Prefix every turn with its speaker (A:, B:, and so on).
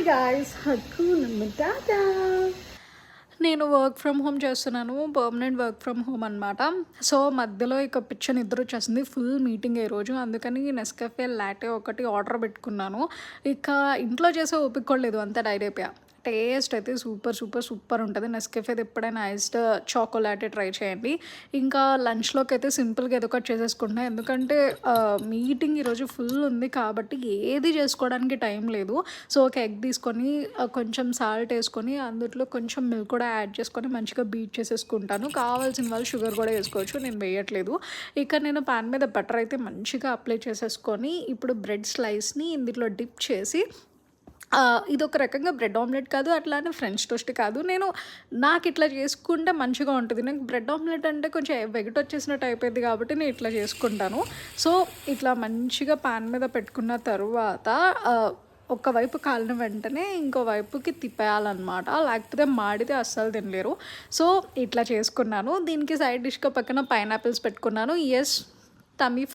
A: Hi guys, హక్కు నమ్మటాటా. నేను work from home చేస్తున్నాను, పర్మనెంట్ వర్క్ ఫ్రమ్ హోమ్ అనమాట. సో మధ్యలో ఇక పిచ్చ నిద్ర వచ్చేసింది, ఫుల్ మీటింగ్ ఈరోజు. అందుకని నెస్కాఫే లాటే ఒకటి ఆర్డర్ పెట్టుకున్నాను. ఇక ఇంట్లో చేసే ఓపిక కూడా లేదు, అంతా డైరీ అయిపోయా. టేస్ట్ అయితే సూపర్ సూపర్ సూపర్ ఉంటుంది. నెస్కాఫేది ఎప్పుడైనా ఐస్డ్ చాకోలాటే ట్రై చేయండి. ఇంకా లంచ్లోకి అయితే సింపుల్గా ఏదో ఒకటి చేసేసుకుంటున్నా, ఎందుకంటే మీటింగ్ ఈరోజు ఫుల్ ఉంది కాబట్టి ఏది చేసుకోవడానికి టైం లేదు. సో ఒక ఎగ్ తీసుకొని కొంచెం సాల్ట్ వేసుకొని అందులో కొంచెం మిల్క్ కూడా యాడ్ చేసుకొని మంచిగా బీట్ చేసేసుకుంటాను. కావాల్సిన వాళ్ళు షుగర్ కూడా వేసుకోవచ్చు, నేను వేయట్లేదు. ఇక నేను పాన్ మీద బటర్ అయితే మంచిగా అప్లై చేసేసుకొని ఇప్పుడు బ్రెడ్ స్లైస్ని ఇందులో డిప్ చేసి, ఇది ఒక రకంగా బ్రెడ్ ఆమ్లెట్ కాదు, అట్లానే ఫ్రెంచ్ టోస్ట్ కాదు. నాకు ఇట్లా చేసుకుంటే మంచిగా ఉంటుంది. నాకు బ్రెడ్ ఆమ్లెట్ అంటే కొంచెం వెగటొచ్చేసినట్టు అయిపోయింది కాబట్టి నేను ఇట్లా చేసుకుంటాను. సో ఇట్లా మంచిగా పాన్ మీద పెట్టుకున్న తరువాత ఒకవైపు కాలిన వెంటనే ఇంకో వైపుకి తిప్పేయాలన్నమాట, లేకపోతే మాడితే అస్సలు తినలేరు. సో ఇట్లా చేసుకున్నాను. దీనికి సైడ్ డిష్గా పక్కన పైనాపిల్స్ పెట్టుకున్నాను. Yes, tummy